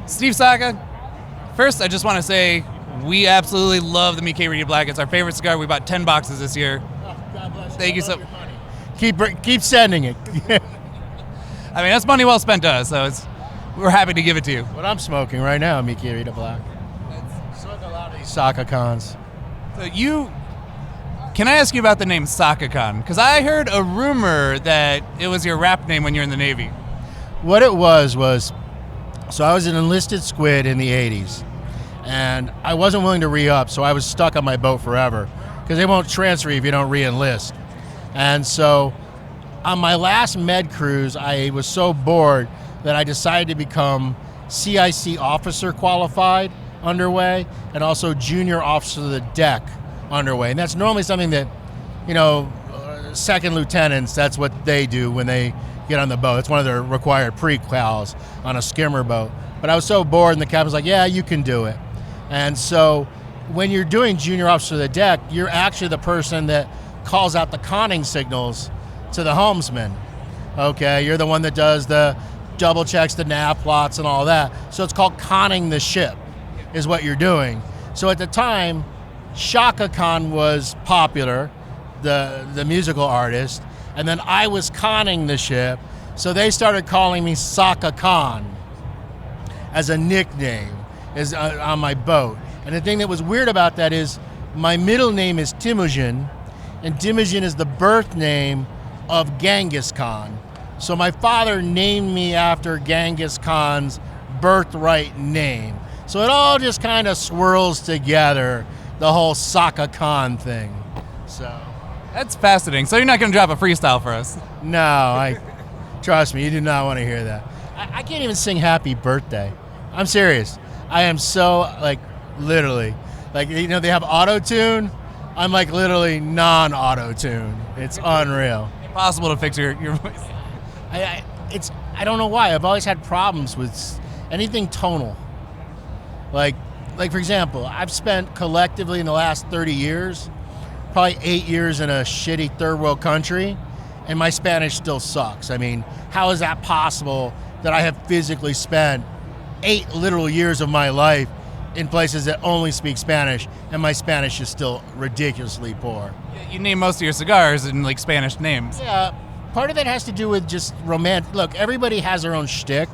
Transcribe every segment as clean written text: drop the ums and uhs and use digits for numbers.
Steve Saka. First, I just want to say we absolutely love the Mi Querida Black. It's our favorite cigar. We bought 10 boxes this year. Oh, God bless you. Thank you so. Keep sending it. I mean, that's money well spent to us, so we're happy to give it to you. What I'm smoking right now, Mi Querida Black. Smoke a lot of these Saka Khans. So can I ask you about the name Saka Khan? Because I heard a rumor that it was your rap name when you were in the Navy. What it was, so I was an enlisted squid in the 80s, and I wasn't willing to re-up, so I was stuck on my boat forever, because they won't transfer you if you don't re-enlist. And so on my last med cruise, I was so bored that I decided to become CIC officer qualified underway, and also junior officer of the deck underway. And that's normally something that, second lieutenants, that's what they do when they get on the boat. It's one of their required pre-quals on a skimmer boat. But I was so bored, and the captain's like, yeah, you can do it. And so when you're doing junior officer of the deck, you're actually the person that calls out the conning signals to the helmsman. Okay, you're the one that does the double checks, the nav plots, and all that. So it's called conning the ship, is what you're doing. So at the time, Saka Khan was popular, the musical artist, and then I was conning the ship, so they started calling me Saka Khan as a nickname on my boat. And the thing that was weird about that is my middle name is Temujin, and Temujin is the birth name of Genghis Khan. So my father named me after Genghis Khan's birthright name. So it all just kind of swirls together, the whole Saka Khan thing. So That's fascinating. So you're not going to drop a freestyle for us? no, trust me, you do not want to hear that. I can't even sing happy birthday. I'm serious. I am so, literally. They have auto-tune. I'm literally non-auto-tune. It's unreal. Impossible to fix your voice. I don't know why. I've always had problems with anything tonal. Like for example, I've spent collectively in the last 30 years, probably 8 years in a shitty third world country, and my Spanish still sucks. I mean, how is that possible that I have physically spent 8 literal years of my life in places that only speak Spanish, and my Spanish is still ridiculously poor? You name most of your cigars in Spanish names. Yeah, part of that has to do with just romantic. Look, everybody has their own shtick.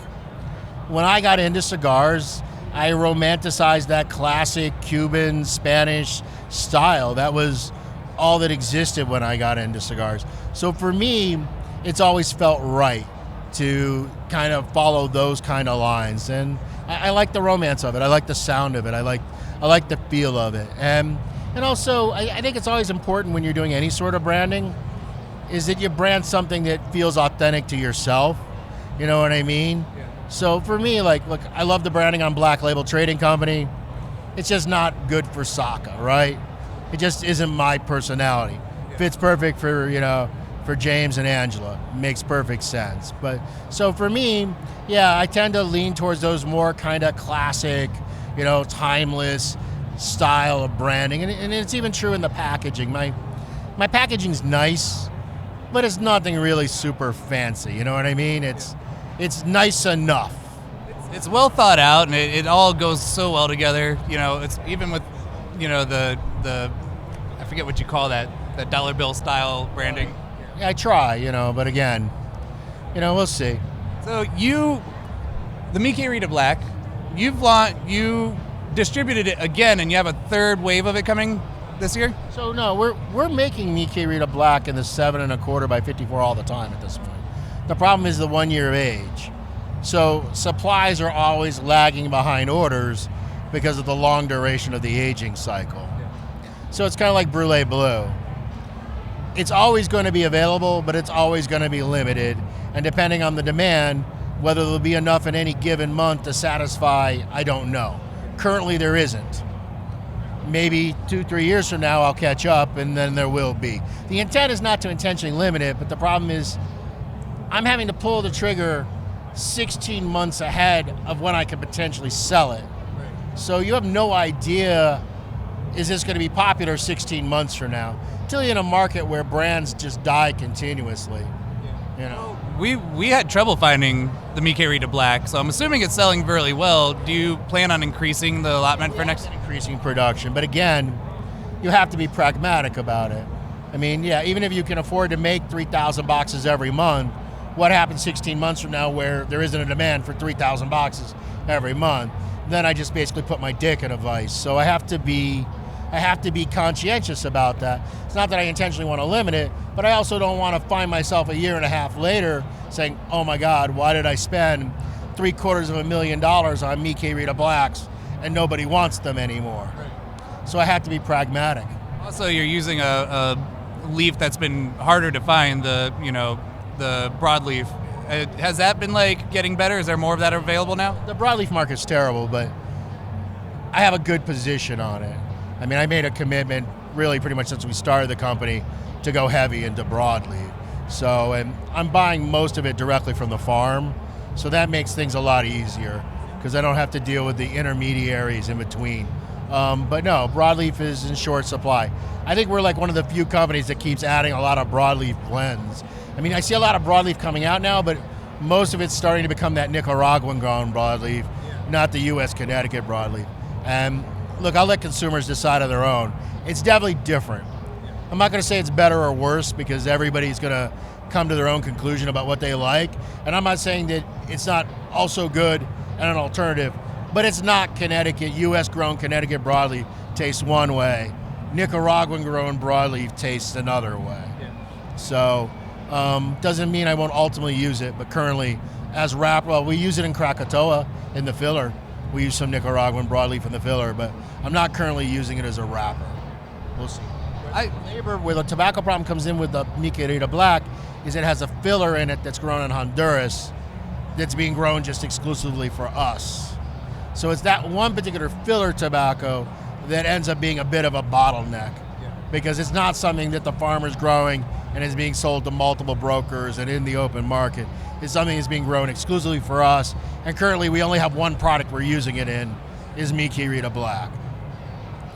When I got into cigars, I romanticized that classic Cuban Spanish style. That was all that existed when I got into cigars. So for me, it's always felt right to kind of follow those kind of lines. And I like the romance of it. I like the sound of it. I like the feel of it. And also, I think it's always important when you're doing any sort of branding is that you brand something that feels authentic to yourself. You know what I mean? Yeah. So for me, look, I love the branding on Black Label Trading Company. It's just not good for Saka, right? It just isn't my personality. Yeah. Fits perfect for James and Angela. Makes perfect sense. But so for me, yeah, I tend to lean towards those more kind of classic, timeless style of branding. And it's even true in the packaging. My packaging's nice, but it's nothing really super fancy. You know what I mean? It's nice enough. It's well thought out, and it all goes so well together. It's even with, the I forget what you call that dollar bill style branding. Yeah, I try, but again, we'll see. So the Mi Querida Black, you distributed it again, and you have a third wave of it coming this year? So no, we're making Mi Querida Black in the 7 1/4 by 54 all the time at this point. The problem is the 1 year of age. So supplies are always lagging behind orders because of the long duration of the aging cycle. So it's kind of like Brûlée Bleu. It's always going to be available, but it's always going to be limited. And depending on the demand, whether there'll be enough in any given month to satisfy, I don't know. Currently there isn't. Maybe 2-3 years from now I'll catch up, and then there will be. The intent is not to intentionally limit it, but the problem is I'm having to pull the trigger 16 months ahead of when I could potentially sell it. Right. So you have no idea, is this going to be popular 16 months from now? Until you're in a market where brands just die continuously. Yeah. we had trouble finding the Mi Querida Black, so I'm assuming it's selling really well. Do you plan on increasing the allotment for next? Increasing production, but again, you have to be pragmatic about it. I mean, yeah, even if you can afford to make 3,000 boxes every month, what happens 16 months from now where there isn't a demand for 3,000 boxes every month? Then I just basically put my dick in a vice. So I have to be conscientious about that. It's not that I intentionally want to limit it, but I also don't want to find myself a year and a half later saying, oh my God, why did I spend $750,000 on Mi Querida Blacks and nobody wants them anymore? So I have to be pragmatic. Also, you're using a leaf that's been harder to find, the broadleaf. Has that been getting better? Is there more of that available now? The broadleaf market's terrible, but I have a good position on it. I mean, I made a commitment really pretty much since we started the company to go heavy into broadleaf. So, and I'm buying most of it directly from the farm, so that makes things a lot easier because I don't have to deal with the intermediaries in between. But no, broadleaf is in short supply. I think we're one of the few companies that keeps adding a lot of broadleaf blends. I mean, I see a lot of broadleaf coming out now, but most of it's starting to become that Nicaraguan grown broadleaf, not the U.S. Connecticut broadleaf. And look, I'll let consumers decide on their own. It's definitely different. I'm not going to say it's better or worse because everybody's going to come to their own conclusion about what they like. And I'm not saying that it's not also good and an alternative, but it's not Connecticut. U.S. grown Connecticut broadleaf tastes one way. Nicaraguan grown broadleaf tastes another way. Yeah. So doesn't mean I won't ultimately use it, but currently as wrapper, well, we use it in Krakatoa in the filler. We use some Nicaraguan broadleaf in the filler, but I'm not currently using it as a wrapper. We'll see. Where the tobacco problem comes in with the Mi Querida Black is it has a filler in it that's grown in Honduras that's being grown just exclusively for us. So it's that one particular filler tobacco that ends up being a bit of a bottleneck because it's not something that the farmer's growing and is being sold to multiple brokers and in the open market. It's something that's being grown exclusively for us, and currently we only have one product we're using it in, is Mi Querida Black.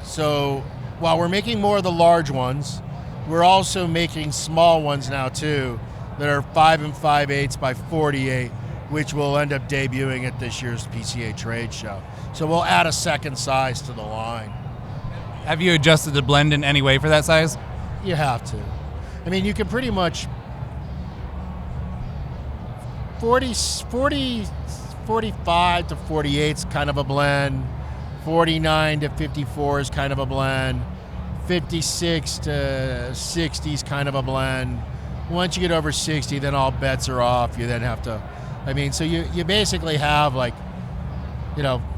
So while we're making more of the large ones, we're also making small ones now too that are 5 5/8 by 48, which will end up debuting at this year's PCA trade show. So we'll add a second size to the line. Have you adjusted the blend in any way for that size? You have to. I mean, you can pretty much 45 to 48 is kind of a blend. 49 to 54 is kind of a blend. 56 to 60 is kind of a blend. Once you get over 60, then all bets are off. You then have to, so you basically have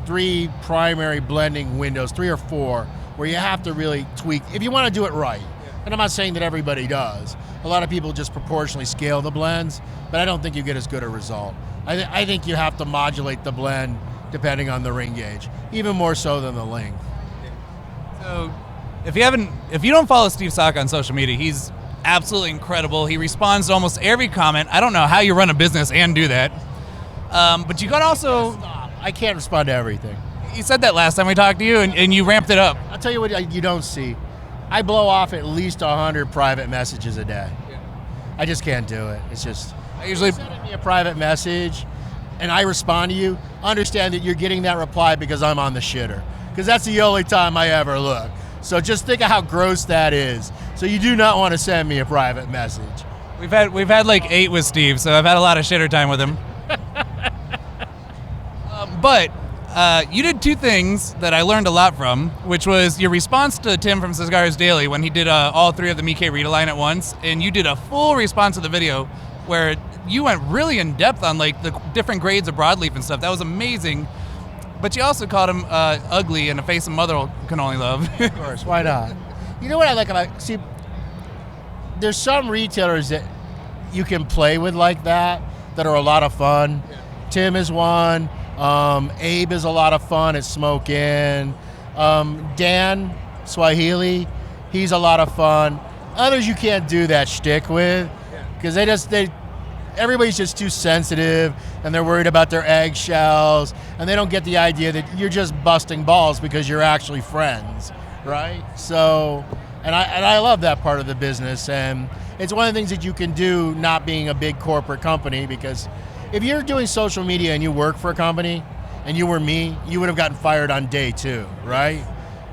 3 primary blending windows, 3 or 4, where you have to really tweak if you want to do it right. And I'm not saying that everybody does. A lot of people just proportionally scale the blends, but I don't think you get as good a result. I think you have to modulate the blend depending on the ring gauge, even more so than the length. So if you don't follow Steve Saka on social media, he's absolutely incredible. He responds to almost every comment. I don't know how you run a business and do that. But you got also... I can't respond to everything. You said that last time we talked to you, and you ramped it up. I'll tell you what you don't see. I blow off at least 100 private messages a day. Yeah. I just can't do it. It's just... I usually send me a private message, and I respond to you. Understand that you're getting that reply because I'm on the shitter. Because that's the only time I ever look. So just think of how gross that is. So you do not want to send me a private message. We've had 8 with Steve, so I've had a lot of shitter time with him. But you did 2 things that I learned a lot from, which was your response to Tim from Cigars Daily when he did all 3 of the Mi Querida line at once, and you did a full response to the video where you went really in depth on the different grades of broadleaf and stuff. That was amazing. But you also called him ugly and a face a mother can only love. Of course, why not? You know what I like about, there's some retailers that you can play with like that are a lot of fun. Yeah. Tim is one. Abe is a lot of fun at Smoke Inn. Dan Swahili, he's a lot of fun. Others you can't do that shtick with because everybody's just too sensitive and they're worried about their eggshells and they don't get the idea that you're just busting balls because you're actually friends, right? So And I love that part of the business, and it's one of the things that you can do not being a big corporate company, because if you're doing social media and you work for a company and you were me, you would have gotten fired on day 2, right?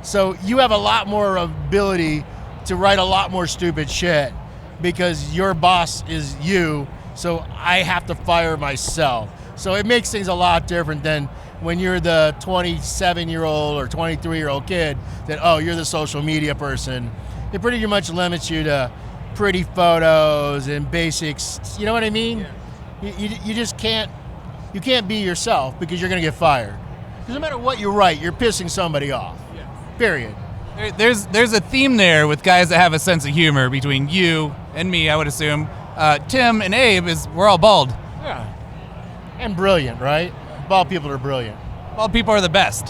So you have a lot more ability to write a lot more stupid shit because your boss is you, so I have to fire myself. So it makes things a lot different than when you're the 27-year-old or 23-year-old kid that, oh, you're the social media person. It pretty much limits you to pretty photos and basics. You know what I mean? Yeah. You just can't be yourself because you're going to get fired. Because no matter what you write, you're pissing somebody off. Yeah. Period. There's a theme there with guys that have a sense of humor between you and me, I would assume. Tim and Abe we're all bald. Yeah. And brilliant, right? Bald people are brilliant. Bald people are the best.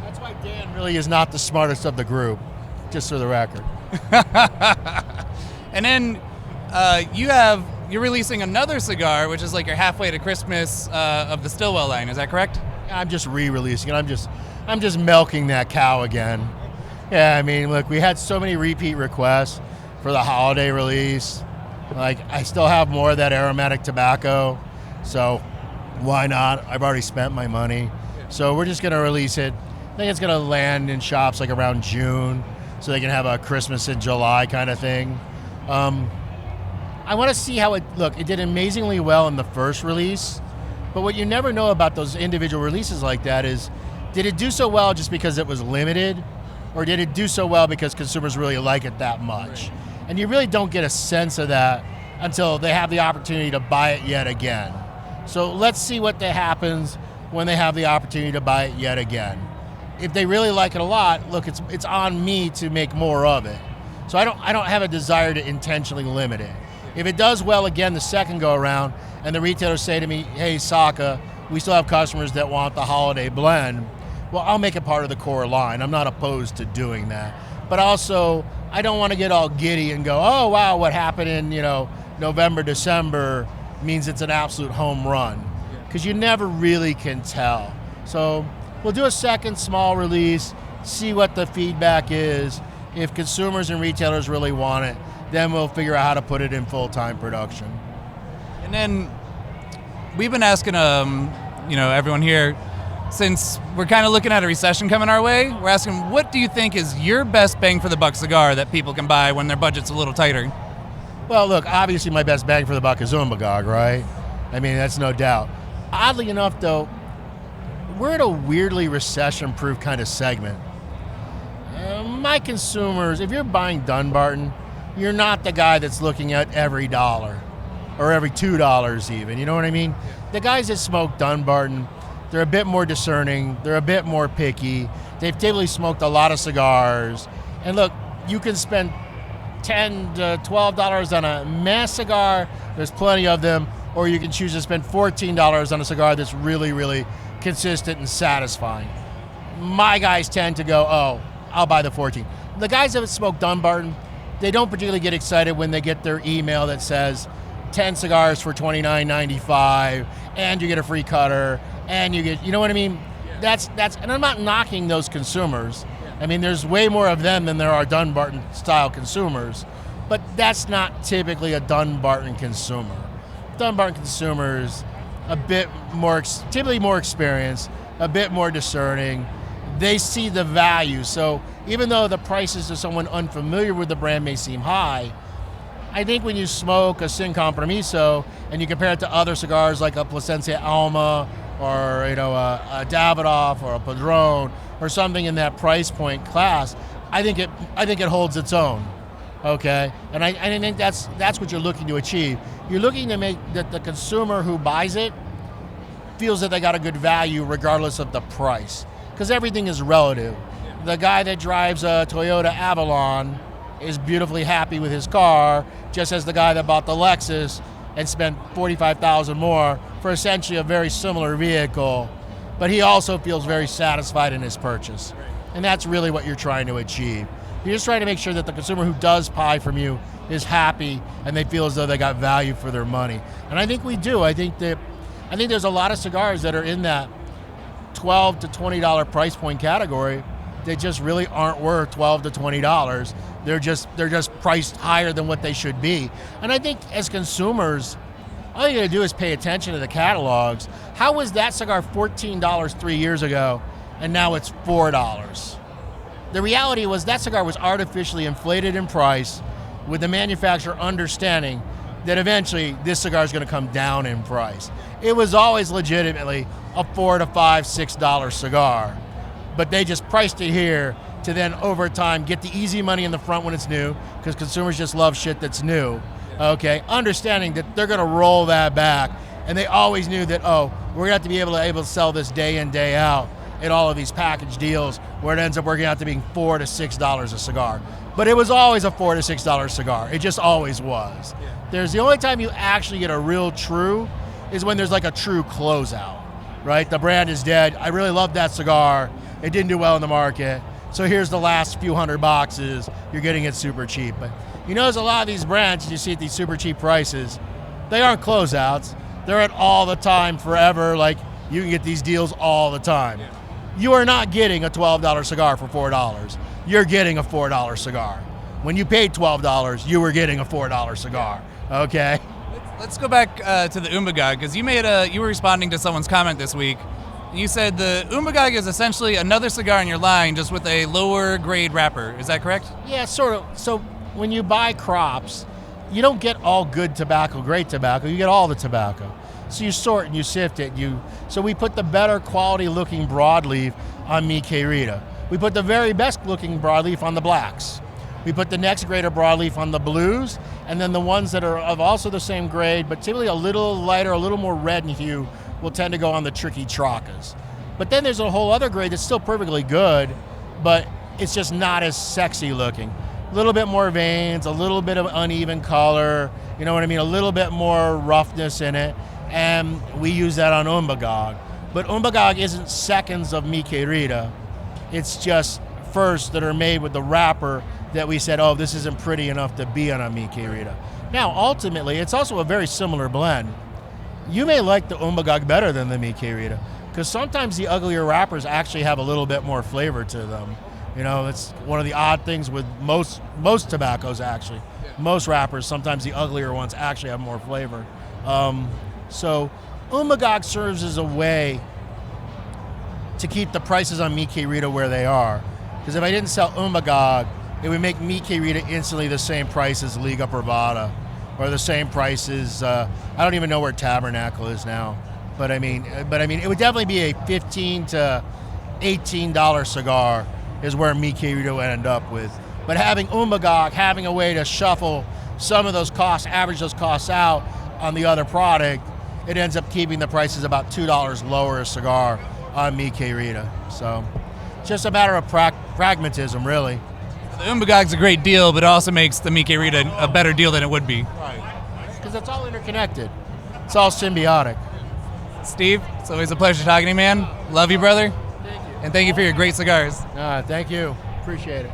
That's why Dan really is not the smartest of the group, just for the record. And then you're releasing another cigar, which is like your halfway to Christmas of the Stillwell line. Is that correct? I'm just re-releasing it. I'm just milking that cow again. Yeah, I mean, look, we had so many repeat requests for the holiday release. Like, I still have more of that aromatic tobacco, so why not? I've already spent my money. So we're just going to release it. I think it's going to land in shops like around June, so they can have a Christmas in July kind of thing. I want to see how it did amazingly well in the first release, but what you never know about those individual releases like that is, did it do so well just because it was limited, or did it do so well because consumers really like it that much? Right. And you really don't get a sense of that until they have the opportunity to buy it yet again. So let's see what happens when they have the opportunity to buy it yet again. If they really like it a lot, look, it's on me to make more of it. So I don't have a desire to intentionally limit it. If it does well again the second go around, and the retailers say to me, hey, Saka, we still have customers that want the holiday blend, well, I'll make it part of the core line. I'm not opposed to doing that. But also, I don't want to get all giddy and go, oh, wow, what happened in, November, December means it's an absolute home run. Because you never really can tell. So we'll do a second small release, see what the feedback is. If consumers and retailers really want it, then we'll figure out how to put it in full-time production. And then we've been asking, everyone here, since we're kind of looking at a recession coming our way, we're asking, what do you think is your best bang for the buck cigar that people can buy when their budget's a little tighter? Well, look, obviously my best bang for the buck is Umbagog, right? I mean, that's no doubt. Oddly enough, though, we're in a weirdly recession-proof kind of segment. My consumers, if you're buying Dunbarton, you're not the guy that's looking at every dollar or every $2 even, you know what I mean? The guys that smoke Dunbarton, they're a bit more discerning, they're a bit more picky, they've typically smoked a lot of cigars, and look, you can spend $10 to $12 on a mass cigar, there's plenty of them, or you can choose to spend $14 on a cigar that's really, really consistent and satisfying. My guys tend to go, oh, I'll buy the 14. The guys that smoke Dunbarton, they don't particularly get excited when they get their email that says 10 cigars for $29.95, and you get a free cutter, and you get, you know what I mean? That's, and I'm not knocking those consumers. I mean, there's way more of them than there are Dunbarton style consumers, but that's not typically a Dunbarton consumer. Dunbarton consumers, a bit more, typically more experienced, a bit more discerning. They see the value. So even though the prices to someone unfamiliar with the brand may seem high, I think when you smoke a Sin Compromiso and you compare it to other cigars like a Plasencia Alma or a Davidoff or a Padron or something in that price point class, I think it holds its own. Okay, and I think that's what you're looking to achieve. You're looking to make that the consumer who buys it feels that they got a good value regardless of the price, because everything is relative. The guy that drives a Toyota Avalon is beautifully happy with his car, just as the guy that bought the Lexus and spent $45,000 more for essentially a very similar vehicle, but he also feels very satisfied in his purchase. And that's really what you're trying to achieve. You're just trying to make sure that the consumer who does buy from you is happy and they feel as though they got value for their money. And I think we do. I think there's a lot of cigars that are in that $12 to $20 price point category they just really aren't worth $12 to $20. They're just priced higher than what they should be. And I think as consumers, all you gotta do is pay attention to the catalogs. How was that cigar $14 3 years ago, and now it's $4? The reality was that cigar was artificially inflated in price, with the manufacturer understanding that eventually this cigar is gonna come down in price. It was always legitimately a $4 to $5, $6 cigar, but they just priced it here to then over time get the easy money in the front when it's new, because consumers just love shit that's new. Okay, understanding that they're gonna roll that back, and they always knew that, oh, we're gonna have to be able to sell this day in, day out in all of these package deals where it ends up working out to being $4 to $6 a cigar. But it was always a $4 to $6 cigar. It just always was. Yeah. There's the only time you actually get a real true is when there's like a true closeout, right? The brand is dead. I really love that cigar. It didn't do well in the market. So here's the last few hundred boxes. You're getting it super cheap. But you notice a lot of these brands you see at these super cheap prices, they aren't closeouts. They're at all the time, forever. Like, you can get these deals all the time. Yeah. You are not getting a $12 cigar for $4. You're getting a $4 cigar. When you paid $12, you were getting a $4 cigar, okay? Let's go back to the Umbagog, because you were responding to someone's comment this week. You said the Umbagog is essentially another cigar in your line, just with a lower grade wrapper. Is that correct? Yeah, sort of. So when you buy crops, you don't get all good tobacco, great tobacco. You get all the tobacco. So you sort and you sift it. So we put the better quality looking broadleaf on Mi Querida. We put the very best looking broadleaf on the blacks. We put the next grade of broadleaf on the blues, and then the ones that are of also the same grade, but typically a little lighter, a little more red in hue, will tend to go on the tricky trocas. But then there's a whole other grade that's still perfectly good, but it's just not as sexy looking. A little bit more veins, a little bit of uneven color, you know what I mean? A little bit more roughness in it, and we use that on Umbagog. But Umbagog isn't seconds of Mi Querida. It's just firsts that are made with the wrapper that we said, oh, this isn't pretty enough to be on a Mi Querida. Now, ultimately, it's also a very similar blend. You may like the Umbagog better than the Mi Querida, because sometimes the uglier wrappers actually have a little bit more flavor to them. You know, it's one of the odd things with most tobaccos, actually. Most wrappers, sometimes the uglier ones actually have more flavor. So Umbagog serves as a way to keep the prices on Mi Querida where they are. Because if I didn't sell Umbagog, it would make Mi Querida instantly the same price as Liga Privada, or the same price as, I don't even know where Tabernacle is now. But I mean, it would definitely be a $15 to $18 cigar is where Mi Querida would end up with. But having Umbagog, having a way to shuffle some of those costs, average those costs out on the other product, it ends up keeping the prices about $2 lower a cigar on Mi Querida. So it's just a matter of pragmatism, really. The Umbagog's a great deal, but it also makes the Mi Querida a better deal than it would be. Right. Because it's all interconnected. It's all symbiotic. Steve, it's always a pleasure talking to you, man. Love you, brother. Thank you. And thank you for your great cigars. Thank you. Appreciate it.